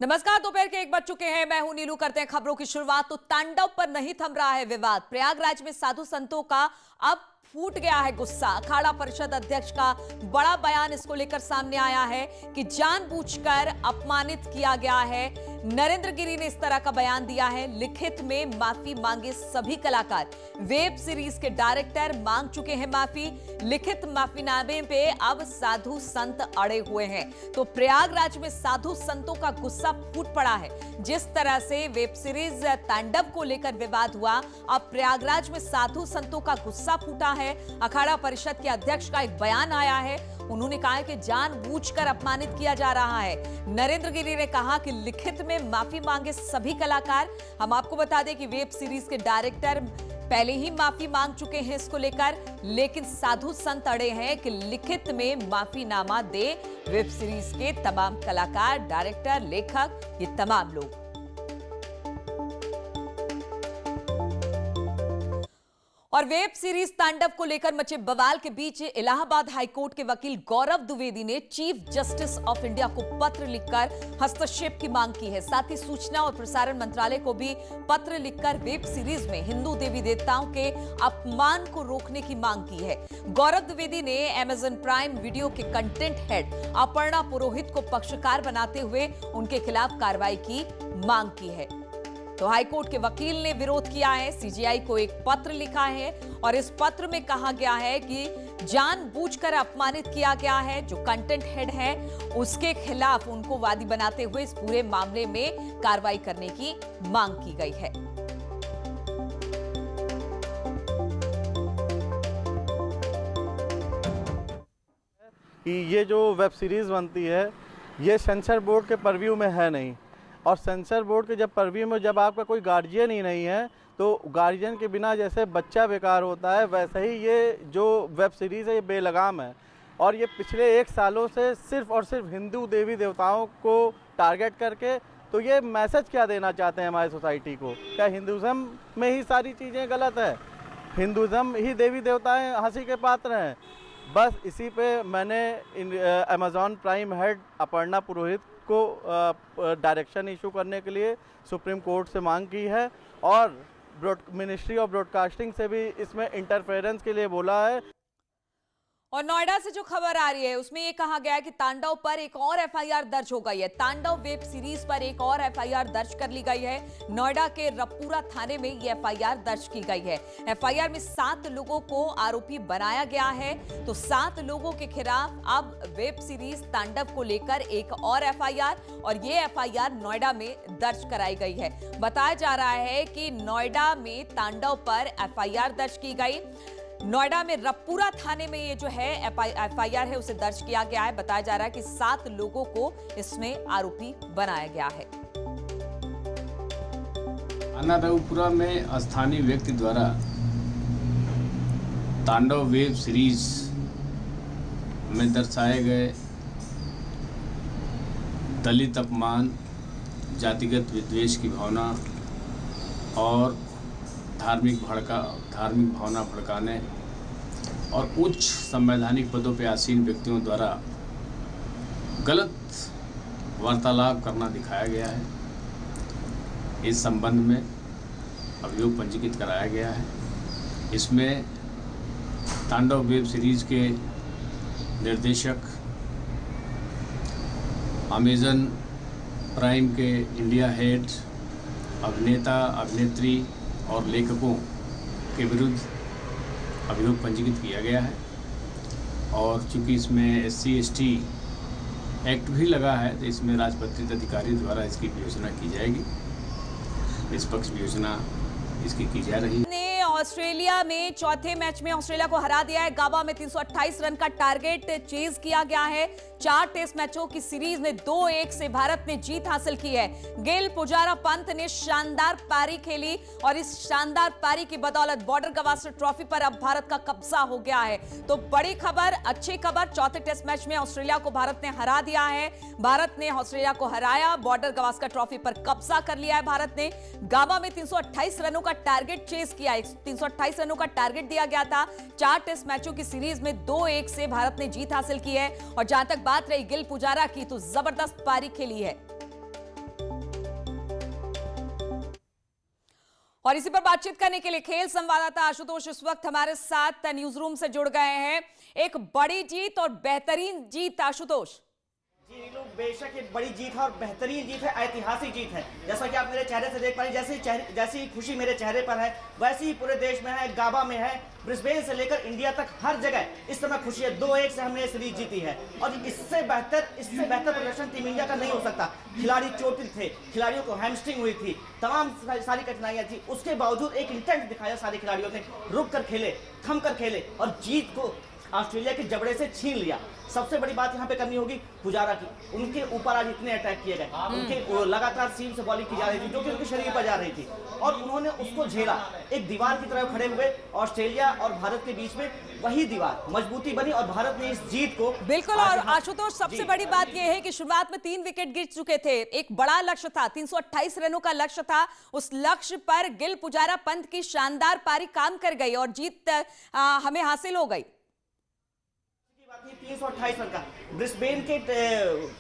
नमस्कार। दोपहर के 1 बज चुके हैं। मैं हूं नीलू। करते हैं खबरों की शुरुआत। तो तांडव पर नहीं थम रहा है विवाद। प्रयागराज में साधु संतों का अब फूट गया है गुस्सा। अखाड़ा परिषद अध्यक्ष का बड़ा बयान इसको लेकर सामने आया है कि जानबूझकर अपमानित किया गया है। नरेंद्र गिरी ने इस तरह का बयान दिया है। लिखित में माफी मांगे सभी कलाकार। वेब सीरीज के डायरेक्टर मांग चुके हैं माफी। लिखित माफीनामे पे अब साधु संत अड़े हुए हैं। तो प्रयागराज में साधु संतों का गुस्सा फूट पड़ा है। जिस तरह से वेब सीरीज तांडव को लेकर विवाद हुआ, अब प्रयागराज में साधु संतों का गुस्सा फूटा है। अखाड़ा परिषद के अध्यक्ष का एक बयान आया है। उन्होंने कहा है कि जानबूझकर अपमानित किया जा रहा है। नरेंद्र गिरी ने कहा कि लिखित में माफी मांगे सभी कलाकार। हम आपको बता दें कि वेब सीरीज के डायरेक्टर पहले ही माफी मांग चुके हैं इसको लेकर, लेकिन साधु संत अड़े हैं कि लिखित में माफीनामा दे वेब सीरीज के तमाम कलाकार, डायरेक्टर, लेखक, ये तमाम लोग। और वेब सीरीज तांडव को लेकर मचे बवाल के बीच इलाहाबाद हाईकोर्ट के वकील गौरव द्विवेदी ने चीफ जस्टिस ऑफ इंडिया को पत्र लिखकर हस्तक्षेप की मांग की है। साथ ही सूचना और प्रसारण मंत्रालय को भी पत्र लिखकर वेब सीरीज में हिंदू देवी देवताओं के अपमान को रोकने की मांग की है। गौरव द्विवेदी ने अमेजन प्राइम वीडियो के कंटेंट हेड अपर्णा पुरोहित को पक्षकार बनाते हुए उनके खिलाफ कार्रवाई की मांग की है। तो हाईकोर्ट के वकील ने विरोध किया है। सीजेआई को एक पत्र लिखा है और इस पत्र में कहा गया है कि जानबूझकर अपमानित किया गया है। जो कंटेंट हेड है उसके खिलाफ उनको वादी बनाते हुए इस पूरे मामले में कार्रवाई करने की मांग की गई है। कि ये जो वेब सीरीज बनती है ये सेंसर बोर्ड के परव्यू में है नहीं, और सेंसर बोर्ड के जब परव्यू में जब आपका कोई गार्जियन ही नहीं है तो गार्जियन के बिना जैसे बच्चा बेकार होता है, वैसे ही ये जो वेब सीरीज़ है ये बेलगाम है। और ये पिछले 1 सालों से सिर्फ और सिर्फ हिंदू देवी देवताओं को टारगेट करके, तो ये मैसेज क्या देना चाहते हैं हमारी सोसाइटी को? क्या हिंदुज़म में ही सारी चीज़ें गलत है? हिंदुज़म ही देवी देवताएँ हंसी के पात्र हैं? बस इसी पे मैंने अमेजॉन प्राइम हेड अपर्णा पुरोहित को डायरेक्शन इशू करने के लिए सुप्रीम कोर्ट से मांग की है, और मिनिस्ट्री ऑफ ब्रॉडकास्टिंग से भी इसमें इंटरफेरेंस के लिए बोला है। और नोएडा से जो खबर आ रही है उसमें यह कहा गया है कि तांडव पर एक और एफआईआर दर्ज हो गई है। तांडव वेब सीरीज पर एक और एफआईआर दर्ज कर ली गई है। नोएडा के रपुरा थाने में यह एफआईआर दर्ज की गई है। एफआईआर में 7 लोगों को आरोपी बनाया गया है। तो 7 लोगों के खिलाफ अब वेब सीरीज तांडव को लेकर एक और एफआईआर, और ये एफआईआर नोएडा में दर्ज कराई गई है। बताया जा रहा है कि नोएडा में तांडव पर एफआईआर दर्ज की गई। नोएडा में रपुरा थाने में ये जो है एफआईआर है उसे दर्ज किया गया है। बताया जा रहा है कि 7 लोगों को इसमें आरोपी बनाया गया है। रपुरा में स्थानीय व्यक्ति द्वारा तांडव वेब सीरीज में दर्शाए गए दलित अपमान, जातिगत विद्वेष की भावना और धार्मिक भावना भड़काने और उच्च संवैधानिक पदों पर आसीन व्यक्तियों द्वारा गलत वार्तालाप करना दिखाया गया है। इस संबंध में अभियोग पंजीकृत कराया गया है। इसमें तांडव वेब सीरीज के निर्देशक, अमेजन प्राइम के इंडिया हेड, अभिनेता, अभिनेत्री और लेखकों के विरुद्ध अभियोग पंजीकृत किया गया है। और चूंकि इसमें SC/ST एक्ट भी लगा है तो इसमें राजपत्रित अधिकारी द्वारा इसकी विवेचना की जाएगी। निष्पक्ष विवेचना इसकी की जा रही है। ऑस्ट्रेलिया में चौथे मैच में ऑस्ट्रेलिया को हरा दिया है। गाबा में 328 रन का टारगेट चेज किया गया है। 4 टेस्ट मैचों की सीरीज में 2-1 से भारत ने जीत हासिल की है। गिल, पुजारा, पंत ने शानदार पारी खेली और इस शानदार पारी की बदौलत बॉर्डर गवास्कर ट्रॉफी पर अब भारत का कब्जा हो गया है। तो बड़ी खबर, अच्छी खबर, चौथे टेस्ट मैच में ऑस्ट्रेलिया को भारत ने हरा दिया है। भारत ने ऑस्ट्रेलिया को हराया, बॉर्डर गवास्कर ट्रॉफी पर कब्जा कर लिया है भारत ने। गाबा में 328 रनों का टारगेट चेज किया। 328 रनों का टारगेट दिया गया था। 4 टेस्ट मैचों की सीरीज में 2-1 से भारत ने जीत हासिल की है। और जहां तक बात रही गिल, पुजारा की, तो जबरदस्त पारी खेली है। और इसी पर बातचीत करने के लिए खेल संवाददाता आशुतोष इस वक्त हमारे साथ न्यूज रूम से जुड़ गए हैं। एक बड़ी जीत और बेहतरीन जीत आशुतोष। जी नीलू, बेशक एक बड़ी जीत है और बेहतरीन जीत है, ऐतिहासिक जीत है। जैसा कि आप मेरे चेहरे से देख पा रहे हैं, जैसी खुशी मेरे चेहरे पर है वैसी ही पूरे देश में है, गाबा में है, ब्रिस्बेन से लेकर इंडिया तक हर जगह इस समय खुशी है। 2-1 से हमने सीरीज जीती है और इससे बेहतर प्रदर्शन टीम इंडिया का नहीं हो सकता। खिलाड़ी चोटिल थे, खिलाड़ियों को हैमस्ट्रिंग हुई थी, तमाम सारी कठिनाइयां थी, उसके बावजूद एक इंटेंट दिखाया सारे खिलाड़ियों ने, रुक कर खेले, थम कर खेले और जीत को ऑस्ट्रेलिया के जबड़े से छीन लिया। सबसे बड़ी बात यहाँ पे करनी होगी पुजारा की, उनके ऊपर आज इतने अटैक किए गए, उनके लगातार सीम से बॉलिंग की जा रही थी जो कि उनके शरीर पर जा रही थी और उन्होंने उसको झेला। एक दीवार की तरह खड़े हुए ऑस्ट्रेलिया और भारत के बीच में वही दीवार मजबूती बनी और भारत ने इस जीत को बिल्कुल। और आशुतोष सबसे बड़ी बात यह है कि शुरुआत में 3 विकेट गिर चुके थे, एक बड़ा लक्ष्य था, 328 रनों का लक्ष्य था। उस लक्ष्य पर गिल पुजारा पंत की शानदार पारी काम कर गई और जीत हमें हासिल हो गई। 328 रन का ब्रिस्बेन के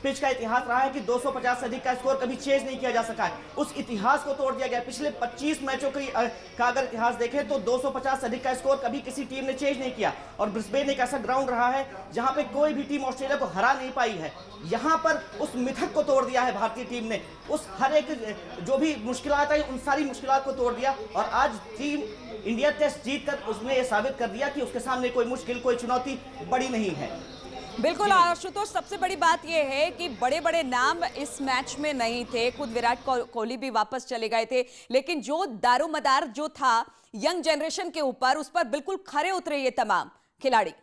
पिच का इतिहास रहा है कि 250 से अधिक का स्कोर कभी चेज नहीं किया जा सका है। उस इतिहास को तोड़ दिया गया। पिछले 25 मैचों का अगर इतिहास देखें तो 250 से अधिक का स्कोर कभी किसी टीम ने चेज नहीं किया और ब्रिस्बेन एक ऐसा ग्राउंड रहा है जहां पे कोई भी टीम ऑस्ट्रेलिया को हरा नहीं पाई है। यहां पर उस मिथक को तोड़ दिया है भारतीय टीम ने, उस हर एक जो भी मुश्किलात आई उन सारी मुश्किलात को तोड़ दिया और आज टीम इंडिया टेस्ट जीतकर उसने ये साबित कर दिया कि उसके सामने कोई मुश्किल, कोई चुनौती बड़ी नहीं है। बिल्कुल आशुतोष, सबसे बड़ी बात यह है कि बड़े बड़े नाम इस मैच में नहीं थे, खुद विराट कोहली भी वापस चले गए थे, लेकिन जो दारोमदार जो था यंग जनरेशन के ऊपर, उस पर बिल्कुल खरे उतरे ये तमाम खिलाड़ी।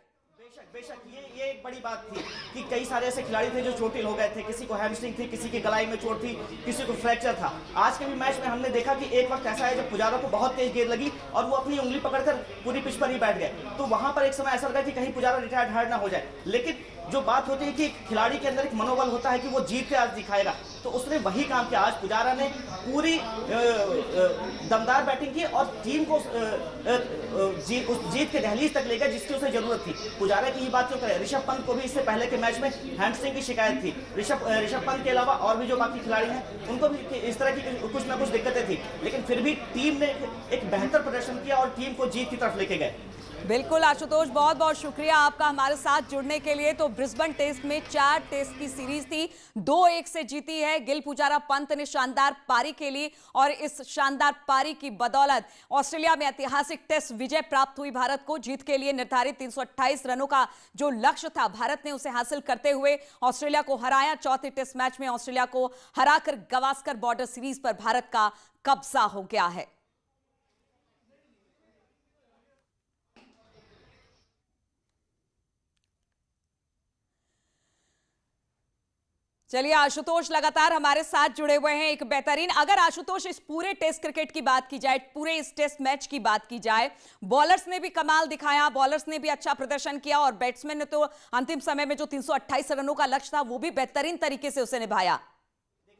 बेशक ये एक बड़ी बात थी कि कई सारे ऐसे खिलाड़ी थे जो चोटिल हो गए थे, किसी को हैमस्ट्रिंग थी, किसी की गलाई में चोट थी, किसी को फ्रैक्चर था। आज के भी मैच में हमने देखा कि एक वक्त ऐसा है जब पुजारा को बहुत तेज गेंद लगी और वो अपनी उंगली पकड़कर पूरी पिच पर ही बैठ गए, तो वहां पर एक समय ऐसा लगा कि कहीं पुजारा रिटायर्ड हार्ड ना हो जाए। लेकिन जो बात होती है कि खिलाड़ी के अंदर एक मनोबल होता है कि वो जीत के आज दिखाएगा, तो उसने वही काम किया। आज पुजारा ने पूरी दमदार बैटिंग की और टीम को उस जीत के दहलीज तक ले गया जिसकी उसे जरूरत थी। पुजारा की ही बात क्यों करें, ऋषभ पंत को भी इससे पहले के मैच में हैमस्ट्रिंग की शिकायत थी। ऋषभ पंत के अलावा और भी जो बाकी खिलाड़ी हैं उनको भी इस तरह की कुछ ना कुछ दिक्कतें थी, लेकिन फिर भी टीम ने एक बेहतर प्रदर्शन किया और टीम को जीत की तरफ लेके गए। बिल्कुल आशुतोष, बहुत बहुत शुक्रिया आपका हमारे साथ जुड़ने के लिए। तो ब्रिस्बेन टेस्ट में 4 टेस्ट की सीरीज थी, 2-1 से जीती है गिल पुजारा पंत ने शानदार पारी खेली और इस शानदार पारी की बदौलत ऑस्ट्रेलिया में ऐतिहासिक टेस्ट विजय प्राप्त हुई भारत को। जीत के लिए निर्धारित 328 रनों का जो लक्ष्य था भारत ने उसे हासिल करते हुए ऑस्ट्रेलिया को हराया। चौथे टेस्ट मैच में ऑस्ट्रेलिया को हराकर गावस्कर बॉर्डर सीरीज पर भारत का कब्जा हो गया है। चलिए आशुतोष लगातार हमारे साथ जुड़े हुए हैं। एक बेहतरीन, अगर आशुतोष इस पूरे टेस्ट क्रिकेट की बात की जाए, पूरे इस टेस्ट मैच की बात की जाए, बॉलर्स ने भी कमाल दिखाया, बॉलर्स ने भी अच्छा प्रदर्शन किया और बैट्समैन ने तो अंतिम समय में जो 328 रनों का लक्ष्य था वो भी बेहतरीन तरीके से उसे निभाया।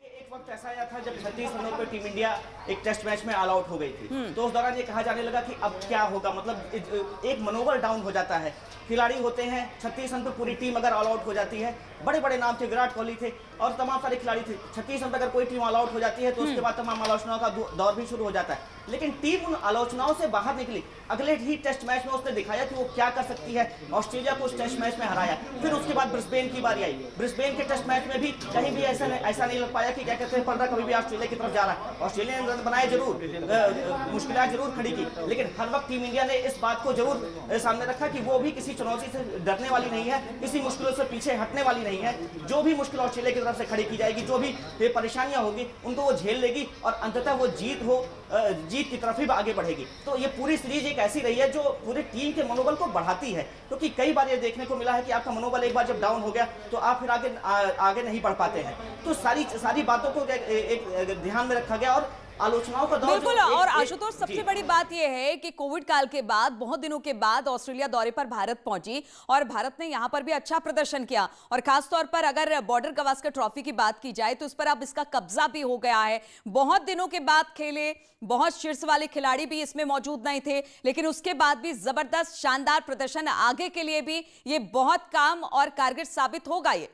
एक वक्त ऐसा आया था जब 36 रनों पर टीम इंडिया एक टेस्ट मैच में ऑल आउट हो गई थी, तो उस दौरान ये कहा जाने लगा कि अब क्या होगा, मतलब एक मनोबल डाउन हो जाता है। खिलाड़ी होते हैं 36 रन पर पूरी टीम अगर ऑल आउट हो जाती है, बड़े बड़े नाम थे, विराट कोहली थे और तमाम सारे खिलाड़ी थे। 36 रन पर अगर कोई टीम ऑल आउट हो जाती है तो उसके बाद तमाम आलोचनाओं का दौर भी शुरू हो जाता है, लेकिन टीम उन आलोचनाओं से बाहर निकली। अगले ही टेस्ट मैच में उसने दिखाया कि वो क्या कर सकती है, ऑस्ट्रेलिया को उस टेस्ट मैच में हराया। फिर उसके बाद ब्रिस्बेन की बारी आई, ब्रिस्बेन के टेस्ट मैच में भी कहीं भी ऐसा नहीं लग पाया कि क्या कहते हैं पलड़ा कभी भी ऑस्ट्रेलिया की तरफ जा रहा है। ऑस्ट्रेलिया ने रन बनाए जरूर, मुश्किलात जरूर खड़ी की, लेकिन हर वक्त टीम इंडिया ने इस बात को जरूर सामने रखा कि वो भी किसी चुनौती से डरने वाली नहीं है, किसी मुश्किलों से पीछे हटने वाली नहीं है। जो भी मुश्किल ऑस्ट्रेलिया की तरफ से खड़ी की जाएगी, जो भी परेशानियां होगी उनको वो झेल लेगी और अंततः वो जीत की तरफ ही आगे बढ़ेगी। तो ये पूरी सीरीज एक ऐसी रही है जो पूरी टीम के मनोबल को बढ़ाती है, क्योंकि कई बार ये देखने को मिला है कि आपका मनोबल एक बार जब डाउन हो गया तो आप फिर आगे नहीं बढ़ पाते हैं। तो सारी बातों को एक ध्यान में रखा गया और आलोचनाओं का दौर बिल्कुल। और आशुतोष सबसे बड़ी बात यह है कि कोविड काल के बाद बहुत दिनों के बाद ऑस्ट्रेलिया दौरे पर भारत पहुंची और भारत ने यहां पर भी अच्छा प्रदर्शन किया और खासतौर पर अगर बॉर्डर गावस्कर ट्रॉफी की बात की जाए तो इस पर अब इसका कब्जा भी हो गया है। बहुत दिनों के बाद खेले, बहुत शीर्ष वाले खिलाड़ी भी इसमें मौजूद नहीं थे, लेकिन उसके बाद भी जबरदस्त शानदार प्रदर्शन, आगे के लिए भी ये बहुत काम और कारगर साबित होगा। ये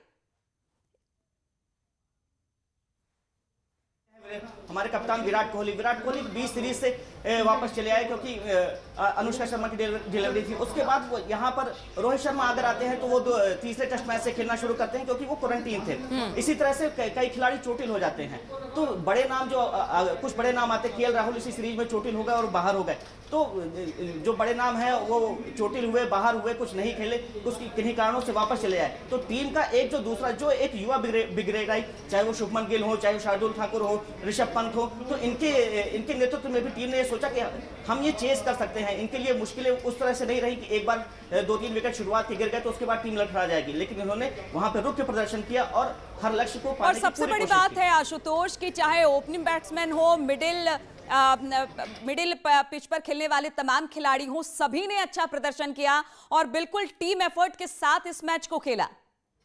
हमारे कप्तान विराट कोहली 20 सीरीज से वापस चले आए क्योंकि अनुष्का शर्मा की डिलीवरी थी। उसके बाद वो यहाँ पर रोहित शर्मा अगर आते हैं तो वो तीसरे टेस्ट मैच से खेलना शुरू करते हैं क्योंकि वो क्वारंटीन थे। इसी तरह से कई खिलाड़ी चोटिल हो जाते हैं। तो बड़े नाम जो कुछ बड़े नाम आते, केएल राहुल इसी सीरीज में चोटिल हो गए और बाहर हो गए। तो जो बड़े नाम है वो चोटिल हुए, बाहर हुए, कुछ नहीं खेले, कुछ किन्हीं कारणों से वापस चले आए। तो टीम का एक जो दूसरा जो एक युवा ब्रिगेड आई, चाहे वो शुभमन गिल हो, चाहे वो शार्दुल ठाकुर हो, ऋषभ पंत हो, तो इनके नेतृत्व में भी टीम ने सोचा कि हम ये चेस कर सकते हैं। इनके लिए मुश्किलें उस तरह से नहीं रही कि एक बार 2-3 विकेट शुरुआत के गिर गए तो उसके बाद टीम लड़खड़ा जाएगी, लेकिन इन्होंने वहां पर रुक के प्रदर्शन किया और हर लक्ष्य को पाने और की सबसे पूरी बड़ी कोशिश बात की। है आशुतोष की चाहे ओपनिंग बैट्समैन हो, मिडिल पिच पर खेलने वाले तमाम खिलाड़ी हों, सभी ने अच्छा प्रदर्शन किया और बिल्कुल टीम एफर्ट के साथ इस मैच को खेला।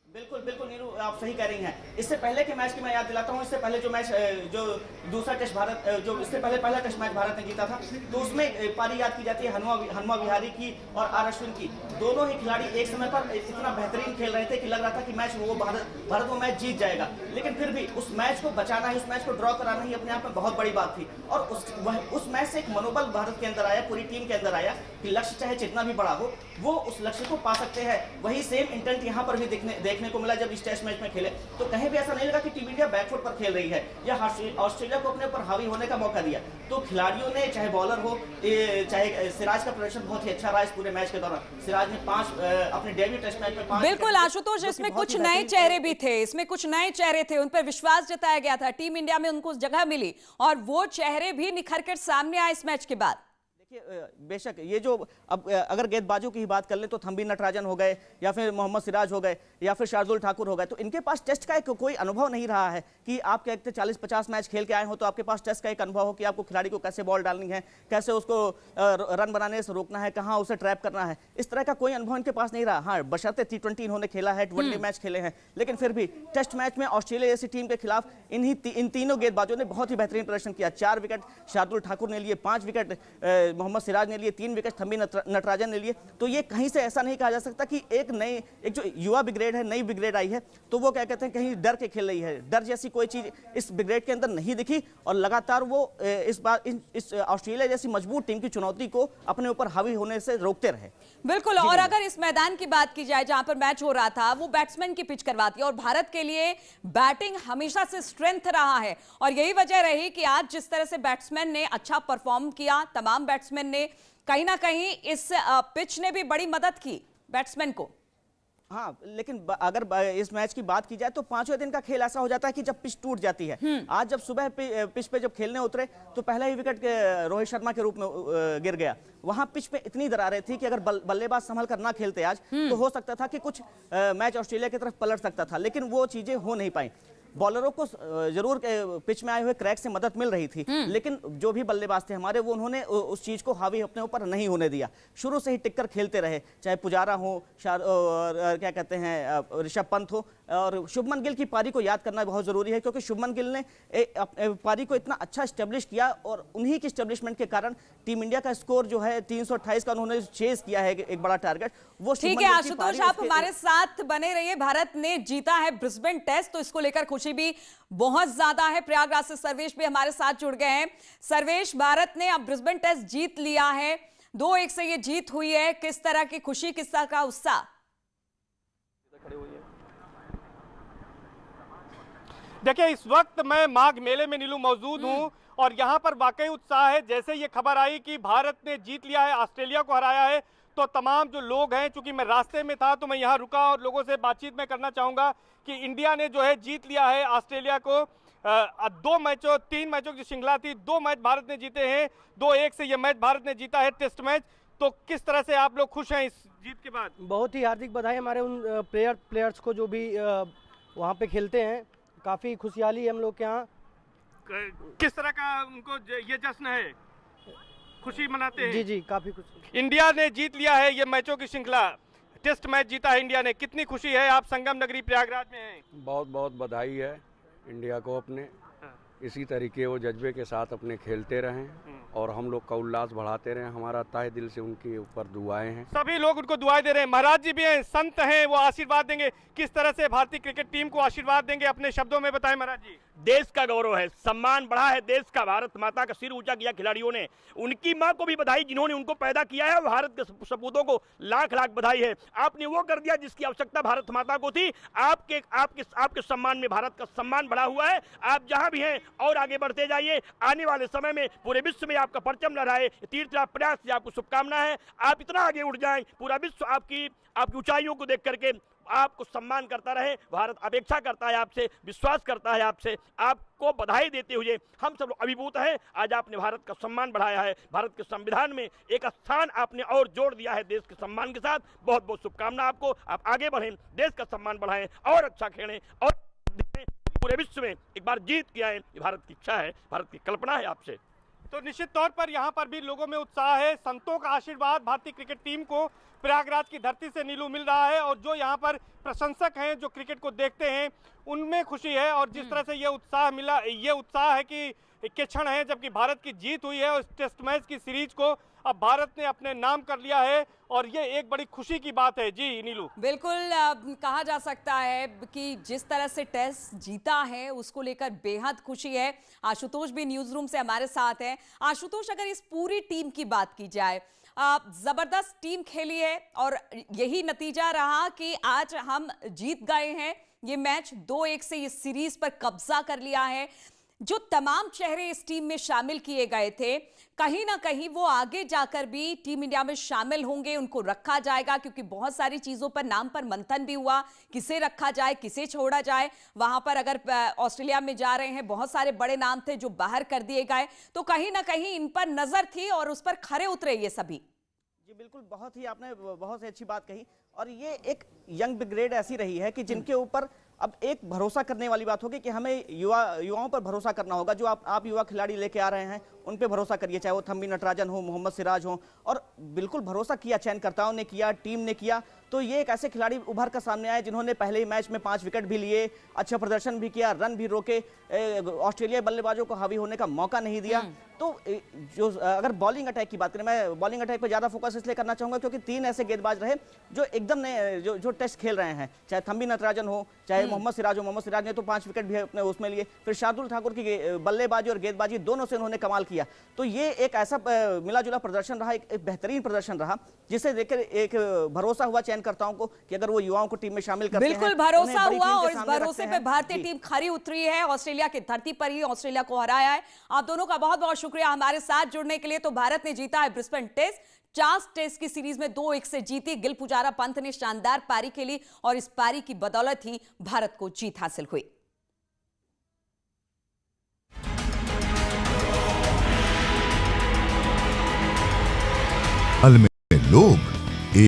बिल्कुल बिल्कुल नीरू, आप सही कह रही हैं। इससे पहले के मैच की मैं याद दिलाता हूं। इससे पहले जो मैच जो दूसरा टेस्ट भारत जो इससे पहले पहला टेस्ट मैच भारत ने जीता था, तो उसमें पारी याद की जाती है हनुमा विहारी की और आर अश्विन की। दोनों ही खिलाड़ी एक समय पर इतना बेहतरीन खेल रहे थे कि लग रहा था कि मैच वो भारत वो मैच जीत जाएगा, लेकिन फिर भी उस मैच को बचाना ही, उस मैच को ड्रॉ कराना ही अपने आप में बहुत बड़ी बात थी। और उस मैच से एक मनोबल भारत के अंदर आया, पूरी टीम के अंदर आया कि लक्ष्य चाहे जितना भी बड़ा हो वो उस लक्ष्य को पा सकते हैं। वही सेम इंटेंट यहाँ पर भी देखने को मिला जब इस टेस्ट मैच में खेले। तो कहीं भी ऐसा नहीं लगा कि टीम इंडिया बैकफुट पर खेल रही है या ऑस्ट्रेलिया को अपने ऊपर हावी होने का मौका दिया। तो खिलाड़ियों ने, चाहे बॉलर हो, चाहे सिराज का प्रदर्शन बहुत ही अच्छा रहा इस पूरे मैच के दौरान। सिराज ने अपने डेब्यू टेस्ट मैच में 5 बिल्कुल आशुतोष, इसमें कुछ नए चेहरे भी थे, इसमें कुछ नए चेहरे थे, उन पर विश्वास जताया गया था, टीम इंडिया में उनको जगह मिली और वो चेहरे भी निखर कर सामने आए इस मैच के बाद। बेशक ये जो अब अगर गेंदबाजों की ही बात कर लें तो थंबी नटराजन हो गए या फिर मोहम्मद सिराज हो गए या फिर शार्दुल ठाकुर हो गए, तो इनके पास टेस्ट का एक कोई अनुभव नहीं रहा है कि आप कहते 40-50 मैच खेल के आए हो तो आपके पास टेस्ट का एक अनुभव हो कि आपको खिलाड़ी को कैसे बॉल डालनी है, कैसे उसको रन बनाने से रोकना है, कहाँ उसे ट्रैप करना है। इस तरह का कोई अनुभव इनके पास नहीं रहा। हाँ, बशर्ते T20 इन्होंने खेला है, वनडे मैच खेले हैं, लेकिन फिर भी टेस्ट मैच में ऑस्ट्रेलिया जैसी टीम के खिलाफ इन तीनों गेंदबाजों ने बहुत ही बेहतरीन प्रदर्शन किया। 4 विकेट शार्दुल ठाकुर ने लिए, 5 विकेट मोहम्मद सिराज ने लिए, 3 विकेट थंबी नटराजन ने लिए। तो ये कहीं से ऐसा नहीं कहा जा सकता कि एक जो युवा ब्रिगेड है, नई ब्रिगेड आई है, तो वो क्या कहते हैं कहीं डर के खेल रही है। डर जैसी कोई चीज इस ब्रिगेड के अंदर नहीं दिखी और लगातार वो इस बार इस ऑस्ट्रेलिया जैसी मजबूत टीम की चुनौती को अपने ऊपर हावी होने से रोकते रहे। बिल्कुल, और अगर इस मैदान की बात की जाए जहां पर मैच हो रहा था, वो बैट्समैन की पिच करवाती है और भारत के लिए बैटिंग हमेशा से स्ट्रेंथ रहा है और यही वजह रही कि आज जिस तरह से बैट्समैन ने अच्छा परफॉर्म किया, तमाम बैट्समैन ने, कहीं ना कहीं इस पिच ने भी बड़ी मदद की बैट्समैन को। हाँ, लेकिन अगर इस मैच की बात की जाए तो 5वें दिन का खेल ऐसा हो जाता है कि जब पिच टूट जाती है। आज जब सुबह पिच पे जब खेलने उतरे तो पहला ही विकेट रोहित शर्मा के रूप में गिर गया। वहां पिच पे इतनी दरारें थी कि अगर बल्लेबाज संभल कर ना खेलते आज तो हो सकता था कि कुछ मैच ऑस्ट्रेलिया की तरफ पलट सकता था, लेकिन वो चीजें हो नहीं पाई। बॉलरों को जरूर पिच में आए हुए क्रैक से मदद मिल रही थी, लेकिन जो भी बल्लेबाज थे हमारे, वो उन्होंने उस चीज को हावी अपने ऊपर नहीं होने दिया। शुरू से ही टिककर खेलते रहे, चाहे पुजारा हो, क्या कहते हैं ऋषभ पंत हो, और शुभमन गिल की पारी को याद करना बहुत जरूरी है क्योंकि शुभमन गिल ने पारी को इतना अच्छा स्टेब्लिश किया और उन्हीं की स्टेब्लिशमेंट के कारण टीम इंडिया का स्कोर जो है 328 का उन्होंने चेज किया है एक बड़ा टारगेट। वो ठीक है आशुतोष, आप हमारे साथ बने रहिए। भारत ने जीता है ब्रिस्बेन टेस्ट, तो इसको लेकर खुशी भी बहुत ज्यादा है। प्रयागराज से सर्वेश भी हमारे साथ जुड़ गए हैं। सर्वेश, भारत ने अब ब्रिस्बेन टेस्ट जीत लिया है, 2-1 से ये जीत हुई है, किस तरह की खुशी, किस तरह का उत्साह? देखिए, इस वक्त मैं माघ मेले में नीलू मौजूद हूं और यहां पर वाकई उत्साह है। जैसे ये खबर आई कि भारत ने जीत लिया है, ऑस्ट्रेलिया को हराया है, तो तमाम जो लोग हैं, चूंकि मैं रास्ते में था तो मैं यहां रुका और लोगों से बातचीत में करना चाहूंगा कि इंडिया ने जो है जीत लिया है ऑस्ट्रेलिया को। 3 मैचों की श्रृंखला थी, 2 मैच भारत ने जीते हैं, 2-1 से ये मैच भारत ने जीता है टेस्ट मैच। तो किस तरह से आप लोग खुश हैं इस जीत के बाद? बहुत ही हार्दिक बधाई हमारे उन प्लेयर्स को जो भी वहाँ पे खेलते हैं। काफ़ी खुशहाली है हम लोग के यहाँ। किस तरह का उनको ये जश्न है, खुशी मनाते हैं? जी जी, काफ़ी खुशी। इंडिया ने जीत लिया है ये मैचों की श्रृंखला, टेस्ट मैच जीता है इंडिया ने, कितनी खुशी है? आप संगम नगरी प्रयागराज में हैं। बहुत बहुत बधाई है इंडिया को। अपने इसी तरीके वो जज्बे के साथ अपने खेलते रहें और हम लोग का उल्लास बढ़ाते रहें। हमारा तहे दिल से उनके ऊपर दुआएं हैं। सभी लोग उनको दुआएं दे रहे हैं। महाराज जी भी हैं, संत हैं, वो आशीर्वाद देंगे। किस तरह से भारतीय क्रिकेट टीम को आशीर्वाद देंगे, अपने शब्दों में बताएं महाराज जी। देश का गौरव है, सम्मान बढ़ा है देश का, भारत माता का सिर ऊंचा किया खिलाड़ियों ने। उनकी मां को भी बधाई जिन्होंने उनको पैदा किया है, भारत के सपूतों को लाख लाख बधाई है। आपने वो कर दिया जिसकी आवश्यकता भारत माता को थी। आपके आपके आपके सम्मान में भारत का सम्मान बढ़ा हुआ है। आप जहां भी हैं और आगे बढ़ते जाइए। आने वाले समय में पूरे विश्व में आपका परचम लहराए, तीर्थ प्रयास से आपको शुभकामना है। आप इतना आगे उठ जाएं, पूरा विश्व आपकी ऊंचाइयों को देख करके आपको सम्मान करता रहे। भारत अपेक्षा करता है आपसे, विश्वास करता है आपसे। आपको बधाई देते हुए हम सब लोग अभिभूत हैं। आज आपने भारत का सम्मान बढ़ाया है, भारत के संविधान में एक स्थान आपने और जोड़ दिया है देश के सम्मान के साथ। बहुत बहुत शुभकामना आपको। आप आगे बढ़ें, देश का सम्मान बढ़ाएं और अच्छा खेलें और पूरे विश्व में एक बार जीत के आए। भारत की इच्छा है, भारत की कल्पना है आपसे। तो निश्चित तौर पर यहाँ पर भी लोगों में उत्साह है। संतों का आशीर्वाद भारतीय क्रिकेट टीम को प्रयागराज की धरती से नीलू मिल रहा है और जो यहाँ पर प्रशंसक हैं, जो क्रिकेट को देखते हैं, उनमें खुशी है। और जिस तरह से ये उत्साह मिला, ये उत्साह है कि के क्षण है जबकि भारत की जीत हुई है और टेस्ट मैच की सीरीज को अब भारत ने अपने नाम कर लिया है और ये एक बड़ी खुशी की बात है। जी नीलू, बिल्कुल कहा जा सकता है कि जिस तरह से टेस्ट जीता है उसको लेकर बेहद खुशी है। आशुतोष भी न्यूज रूम से हमारे साथ है। आशुतोष, अगर इस पूरी टीम की बात की जाए, जबरदस्त टीम खेली है और यही नतीजा रहा कि आज हम जीत गए हैं ये मैच। 2-1 से इस सीरीज पर कब्जा कर लिया है। जो तमाम चेहरे इस टीम में शामिल किए गए थे, कहीं ना कहीं वो आगे जाकर भी टीम इंडिया में शामिल होंगे, उनको रखा जाएगा, क्योंकि बहुत सारी चीजों पर नाम पर मंथन भी हुआ, किसे रखा जाए, किसे छोड़ा जाए। वहां पर अगर ऑस्ट्रेलिया में जा रहे हैं, बहुत सारे बड़े नाम थे जो बाहर कर दिए गए, तो कहीं ना कहीं इन पर नजर थी और उस पर खरे उतरे ये सभी। जी बिल्कुल, बहुत ही आपने बहुत ही अच्छी बात कही। और ये एक यंग ब्रिगेड ऐसी रही है कि जिनके ऊपर अब एक भरोसा करने वाली बात होगी कि हमें युवाओं पर भरोसा करना होगा। जो आप युवा खिलाड़ी लेके आ रहे हैं उन पे भरोसा करिए, चाहे वो थम्बी नटराजन हो, मोहम्मद सिराज हो। और बिल्कुल भरोसा किया, चयनकर्ताओं ने किया, टीम ने किया। तो ये एक ऐसे खिलाड़ी उभर कर सामने आए जिन्होंने पहले ही मैच में 5 विकेट भी लिए, अच्छा प्रदर्शन भी किया, रन भी रोके, ऑस्ट्रेलिया बल्लेबाजों को हावी होने का मौका नहीं दिया। तो जो अगर बॉलिंग अटैक की बात करें, मैं बॉलिंग अटैक पर ज्यादा फोकस इसलिए करना चाहूंगा क्योंकि 3 ऐसे गेंदबाज रहे जो एकदम ने जो टेस्ट खेल रहे हैं, चाहे थम्बी नटराजन हो, चाहे मोहम्मद सिराज हो। मोहम्मद सिराज ने तो 5 विकेट भी अपने उसमें लिए। फिर शार्दुल ठाकुर की बल्लेबाजी और गेंदबाजी दोनों से उन्होंने कमाल किया। तो ये एक ऐसा मिला जुला प्रदर्शन रहा, एक बेहतरीन प्रदर्शन रहा, जिसे देखकर एक भरोसा हुआ चयनकर्ताओं को कि अगर वो युवाओं को टीम में शामिल करते हैं। बिल्कुल भरोसा हुआ और इस भरोसे पे भारतीय टीम खरी उतरी है। ऑस्ट्रेलिया की धरती पर ही ऑस्ट्रेलिया को हराया है। आप दोनों का बहुत बहुत शुक्रिया हमारे साथ जुड़ने के लिए। तो भारत ने जीता है ब्रिस्बेन टेस्ट। 4 टेस्ट की सीरीज में 2-1 से जीती। गिल पुजारा पंत ने शानदार पारी खेली और इस पारी की बदौलत ही भारत को जीत हासिल हुई। में लोग